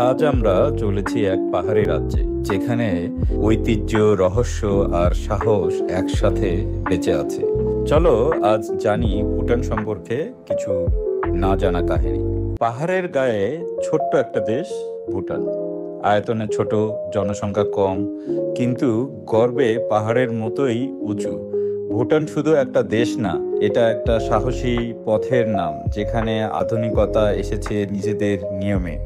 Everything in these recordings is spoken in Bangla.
আজ আমরা চলেছি এক পাহাড়ি রাজ্যে, যেখানে ঐতিহ্য, রহস্য আর সাহস একসাথে বেঁচে আছে। চলো আজ জানি ভুটান সম্পর্কে কিছু না জানা কাহিনী। পাহাড়ের গায়ে ছোট্ট একটা দেশ ভুটান। আয়তনে ছোট, জনসংখ্যা কম, কিন্তু গর্বে পাহাড়ের মতোই উঁচু। ভুটান শুধু একটা দেশ না, এটা একটা সাহসী পথের নাম, যেখানে আধুনিকতা এসেছে নিজেদের নিয়মে।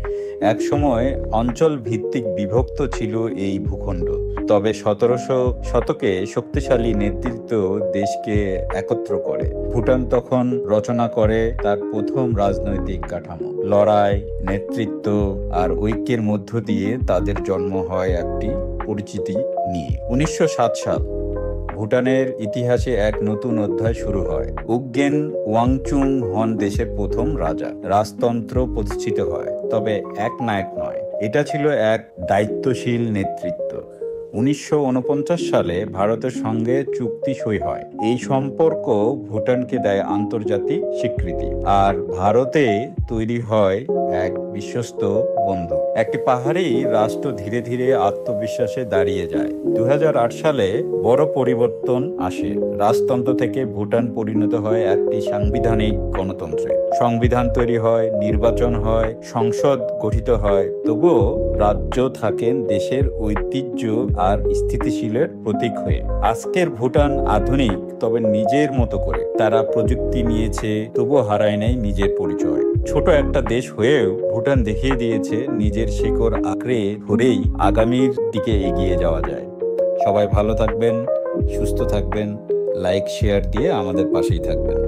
এক সময় অঞ্চল ভিত্তিক বিভক্ত ছিল এই ভূখণ্ড, তবে 1700 শতকে শক্তিশালী নেতৃত্ব দেশকে একত্র করে। ভুটান তখন রচনা করে তার প্রথম রাজনৈতিক কাঠামো। লড়াই, নেতৃত্ব আর ঐক্যের মধ্য দিয়ে তাদের জন্ম হয় একটি পরিচিতি নিয়ে। 1907 সাল, ভুটানের ইতিহাসে এক নতুন অধ্যায় শুরু হয়। উগেন ওয়াংচুং হন দেশের প্রথম রাজা। রাজতন্ত্র প্রতিষ্ঠিত হয়, তবে এক নায়ক নয়, এটা ছিল এক দায়িত্বশীল নেতৃত্ব। 1949 সালে ভারতের সঙ্গে চুক্তি সই হয়। এই সম্পর্ক ভুটানকে দেয় আন্তর্জাতিক স্বীকৃতি, আর ভারতে তৈরি হয় এক বিশ্বস্ত বন্ধু। একটি পাহাড়ি রাষ্ট্র ধীরে ধীরে আত্মবিশ্বাসে দাঁড়িয়ে যায়। 2008 সালে বড় পরিবর্তন আসে। রাজতন্ত্র থেকে ভুটান পরিণত হয় একটি সাংবিধানিক গণতন্ত্রে। সংবিধান তৈরি হয়, নির্বাচন হয়, সংসদ গঠিত হয়। তবুও রাজ্য থাকেন দেশের ঐতিহ্য আর স্থিতিশীলের প্রতীক হয়ে। আজকের ভুটান আধুনিক, তবে নিজের মতো করে। তারা প্রযুক্তি নিয়েছে, তবুও হারায় নাই নিজের পরিচয়। ছোট একটা দেশ হয়েও ভুটান দেখিয়ে দিয়েছে নিজের শিকড় আঁকড়ে ধরেই আগামীর দিকে এগিয়ে যাওয়া যায়। সবাই ভালো থাকবেন, সুস্থ থাকবেন, লাইক শেয়ার দিয়ে আমাদের পাশেই থাকবেন।